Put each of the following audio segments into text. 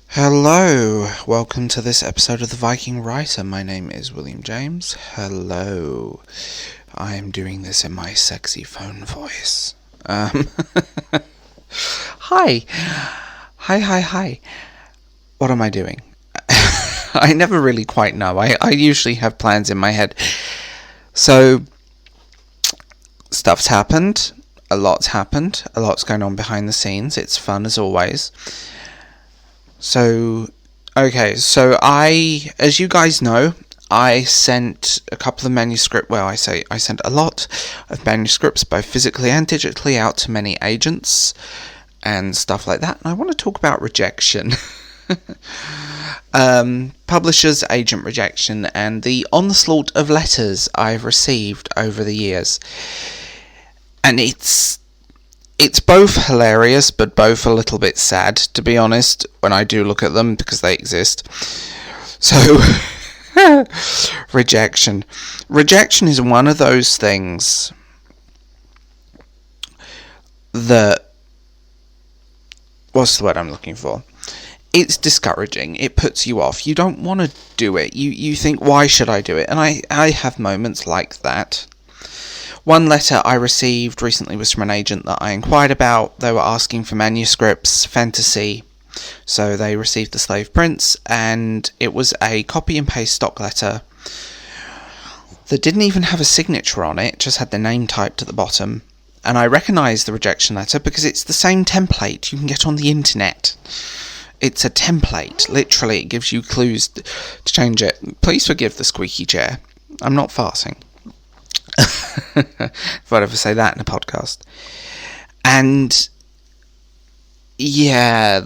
Hello, welcome to this episode of The Viking Writer. My name is William James. Hello. I am doing this in my sexy phone voice. Hi. Hi. What am I doing? I never really quite know. I usually have plans in my head. So, stuff's happened. A lot's happened. A lot's going on behind the scenes. It's fun as always. So as you guys know, I sent a couple of manuscripts, I sent a lot of manuscripts, both physically and digitally, out to many agents and stuff like that, and I want to talk about rejection. Publishers, agent rejection, and the onslaught of letters I've received over the years. And it's both hilarious, but both a little bit sad, to be honest, when I do look at them, because they exist. So, rejection. Rejection is one of those things that... What's the word I'm looking for? It's discouraging. It puts you off. You don't want to do it. You think, why should I do it? And I have moments like that. One letter I received recently was from an agent that I inquired about. They were asking for manuscripts, fantasy, so they received the Slave Prince, and it was a copy and paste stock letter that didn't even have a signature on it, just had the name typed at the bottom. And I recognised the rejection letter because it's the same template you can get on the internet. It's a template, literally. It gives you clues to change it. Please forgive the squeaky chair. I'm not farting. If I'd ever say that in a podcast. And yeah,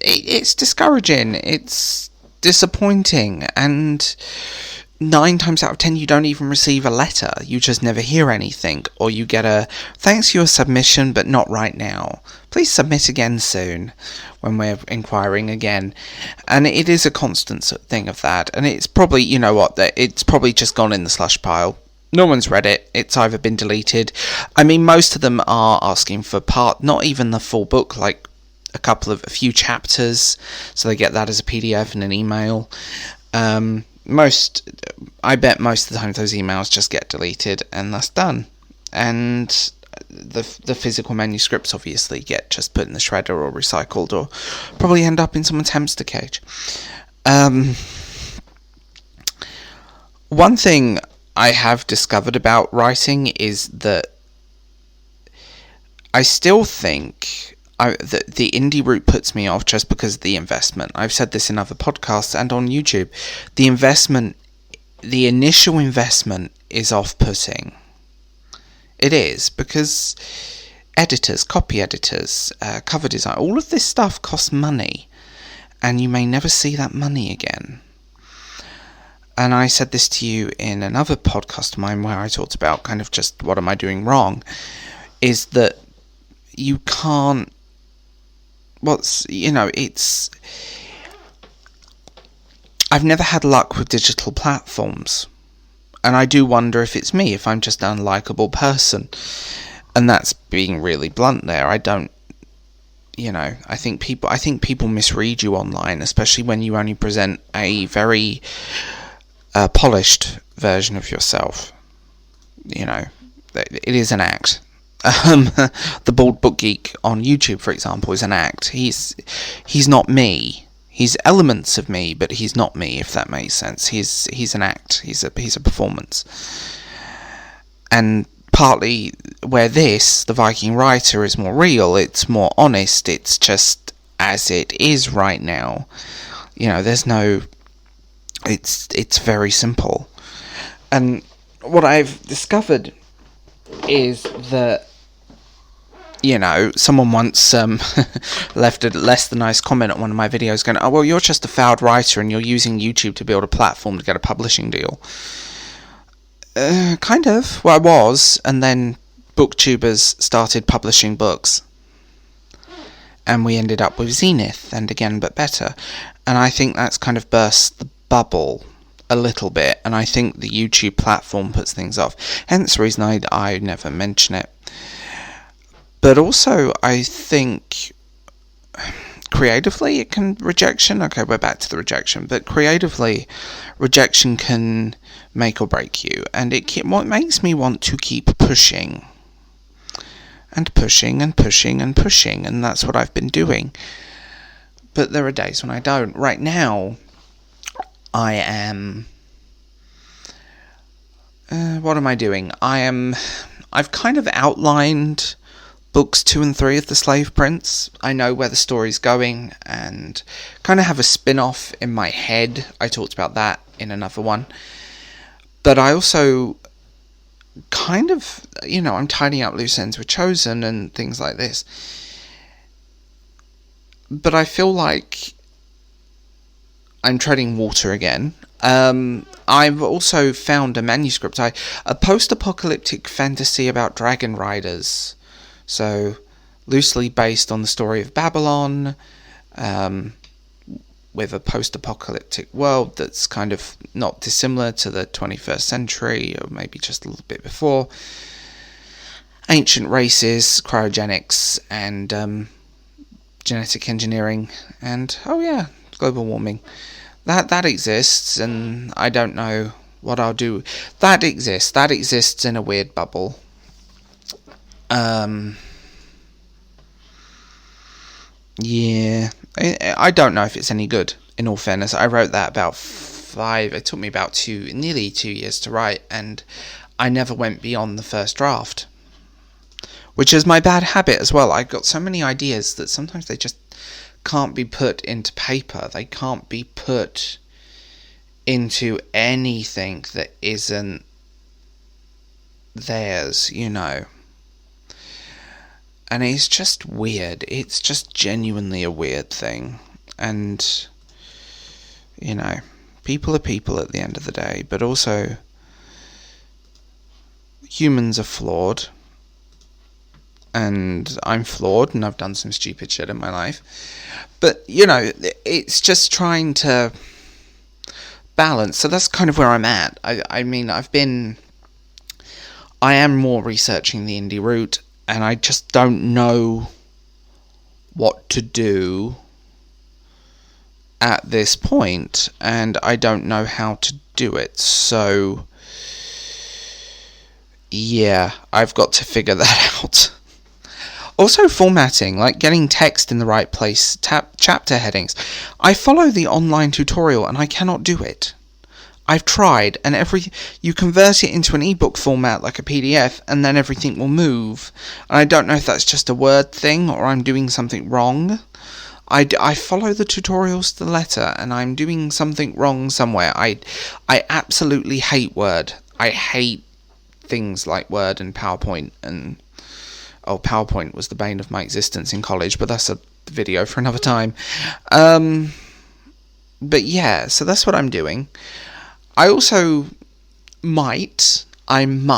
it's discouraging, it's disappointing, and 9 times out of 10 you don't even receive a letter. You just never hear anything, or you get a thanks for your submission but not right now, please submit again soon, when we're inquiring again. And it is a constant thing of that, and it's probably, you know what, that it's probably just gone in the slush pile. No one's read it. It's either been deleted. I mean, most of them are asking for not even the full book, like a few chapters, so they get that as a PDF and an email. I bet most of the time those emails just get deleted and that's done. And the physical manuscripts obviously get just put in the shredder or recycled, or probably end up in someone's hamster cage. One thing I have discovered about writing is that I still think that the indie route puts me off just because of the investment. I've said this in other podcasts and on YouTube. The initial investment is off-putting. It is, because editors, copy editors, cover design, all of this stuff costs money, and you may never see that money again. And I said this to you in another podcast of mine where I talked about kind of just what am I doing wrong, is that you can't, I've never had luck with digital platforms. And I do wonder if it's me, if I'm just an unlikable person. And that's being really blunt there. I think people misread you online, especially when you only present a very polished version of yourself. It is an act. The Bald Book Geek on YouTube, for example, is an act. He's not me. He's elements of me, but he's not me, if that makes sense. He's an act. He's a performance. And partly where the Viking Writer, is more real, it's more honest, it's just as it is right now. There's no... It's very simple. And what I've discovered is that, someone once left a less than nice comment on one of my videos going, oh, well, you're just a failed writer and you're using YouTube to build a platform to get a publishing deal. Kind of. Well, I was, and then booktubers started publishing books. And we ended up with Zenith, and again, but better. And I think that's kind of burst the bubble a little bit, and I think the YouTube platform puts things off. Hence the reason I never mention it. But also, I think creatively, it can rejection. Okay, we're back to the rejection, but creatively, rejection can make or break you, and what makes me want to keep pushing and pushing and pushing and pushing, and that's what I've been doing. But there are days when I don't. Right now, I am. What am I doing? I've kind of outlined books 2 and 3 of The Slave Prince. I know where the story's going and kind of have a spin-off in my head. I talked about that in another one. But I also kind of, I'm tidying up loose ends with Chosen and things like this. But I feel like I'm treading water again. I've also found a manuscript, a post-apocalyptic fantasy about dragon riders. So, loosely based on the story of Babylon, with a post-apocalyptic world that's kind of not dissimilar to the 21st century, or maybe just a little bit before. Ancient races, cryogenics, and genetic engineering, and, global warming. That exists, and I don't know what I'll do. That exists in a weird bubble. Yeah, I don't know if it's any good, in all fairness. I wrote that it took me about nearly 2 years to write, and I never went beyond the first draft. Which is my bad habit as well. I've got so many ideas that sometimes they just can't be put into paper. They can't be put into anything that isn't theirs, And it's just weird. It's just genuinely a weird thing. And, people are people at the end of the day. But also, humans are flawed. And I'm flawed, and I've done some stupid shit in my life. But, it's just trying to balance. So that's kind of where I'm at. I am more researching the indie route, and I just don't know what to do at this point, and I don't know how to do it. So, yeah, I've got to figure that out. Also, formatting, like getting text in the right place, chapter headings. I follow the online tutorial and I cannot do it. I've tried, and you convert it into an ebook format like a PDF, and then everything will move. And I don't know if that's just a word thing or I'm doing something wrong. I follow the tutorials to the letter, and I'm doing something wrong somewhere. I absolutely hate Word. I hate things like Word and PowerPoint, and PowerPoint was the bane of my existence in college, but that's a video for another time. But yeah, so that's what I'm doing. I also might, and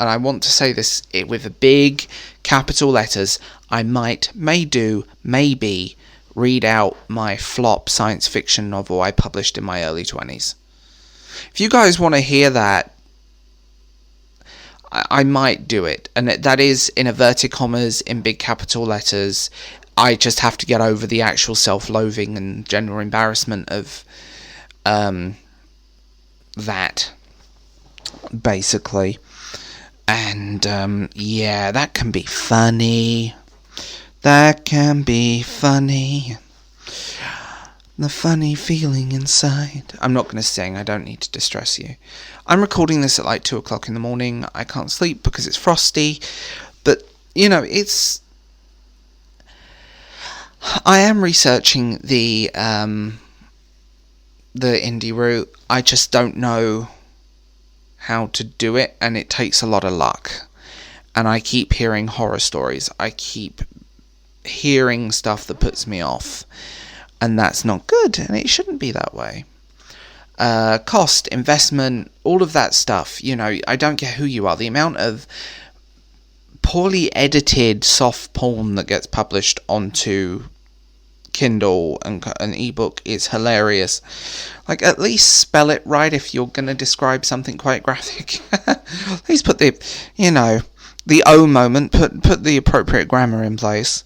I want to say this with a big capital letters, maybe read out my flop science fiction novel I published in my early 20s. If you guys want to hear that, I might do it, and that is in inverted commas, in big capital letters. I just have to get over the actual self-loathing and general embarrassment of that, basically. And that can be funny. That can be funny. The funny feeling inside. I'm not going to sing, I don't need to distress you. I'm recording this at like 2 o'clock in the morning. I can't sleep because it's frosty. But, it's... I am researching the indie route. I just don't know how to do it, and it takes a lot of luck. And I keep hearing horror stories. I keep hearing stuff that puts me off. And that's not good, and it shouldn't be that way. Cost, investment, all of that stuff. I don't care who you are. The amount of poorly edited soft porn that gets published onto Kindle and an ebook is hilarious. Like, at least spell it right if you're going to describe something quite graphic. At least put the O moment, put the appropriate grammar in place.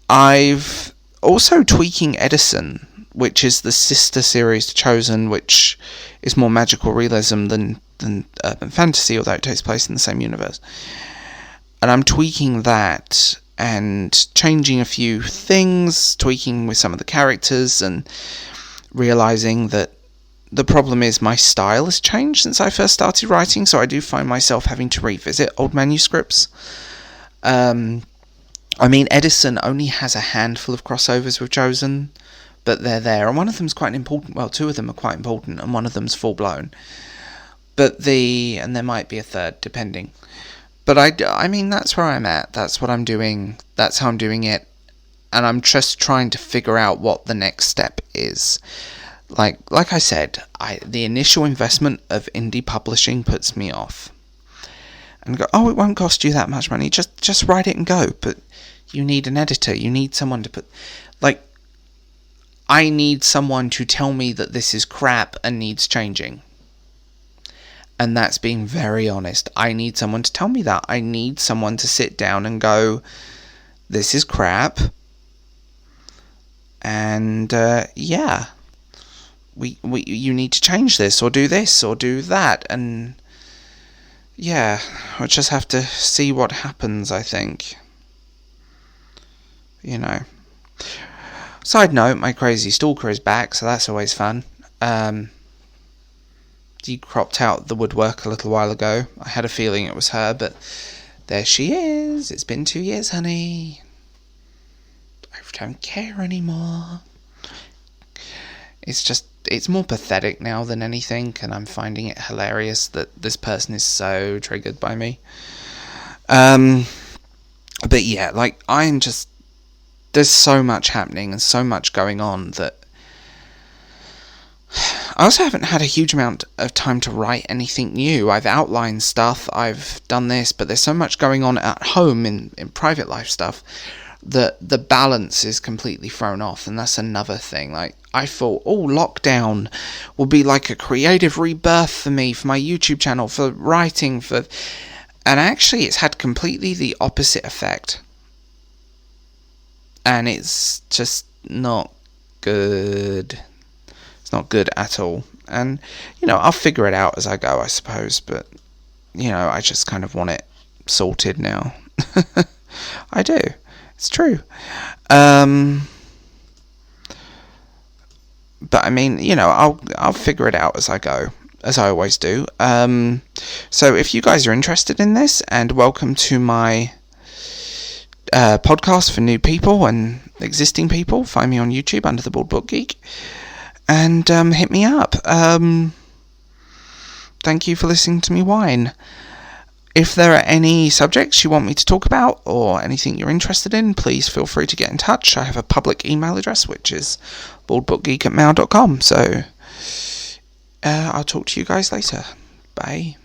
I've also tweaking Edison, which is the sister series to Chosen, which is more magical realism than urban fantasy, although it takes place in the same universe. And I'm tweaking that and changing a few things, tweaking with some of the characters, and realizing that the problem is my style has changed since I first started writing, so I do find myself having to revisit old manuscripts. Edison only has a handful of crossovers with Chosen, but they're there, and one of them's quite important. Well, two of them are quite important, and one of them's full blown. And there might be a third, depending. But that's where I'm at. That's what I'm doing. That's how I'm doing it, and I'm just trying to figure out what the next step is. Like I said, the initial investment of indie publishing puts me off. And go, oh, it won't cost you that much money. Just write it and go. But you need an editor. You need someone to put... I need someone to tell me that this is crap and needs changing. And that's being very honest. I need someone to tell me that. I need someone to sit down and go, this is crap. And, you need to change this, or do this, or do that. And, yeah, we'll just have to see what happens, I think. Side note, my crazy stalker is back, so that's always fun. She cropped out the woodwork a little while ago. I had a feeling it was her, but there she is. It's been 2 years, honey. I don't care anymore. It's more pathetic now than anything, and I'm finding it hilarious that this person is so triggered by me. But yeah, there's so much happening and so much going on that I also haven't had a huge amount of time to write anything new. I've outlined stuff, I've done this, but there's so much going on at home in private life stuff that the balance is completely thrown off, and that's another thing. I thought, lockdown will be like a creative rebirth for me, for my YouTube channel, for writing, and actually it's had completely the opposite effect. And it's just not good. It's not good at all. And, I'll figure it out as I go, I suppose. But, I just kind of want it sorted now. I do. It's true. But, I'll figure it out as I go, as I always do. So if you guys are interested in this, and welcome to my podcast for new people and existing people, find me on YouTube under the Bald Book Geek, and hit me up. Thank you for listening to me whine. If there are any subjects you want me to talk about, or anything you're interested in, please feel free to get in touch. I have a public email address, which is baldbookgeek@mail.com. So I'll talk to you guys later. Bye.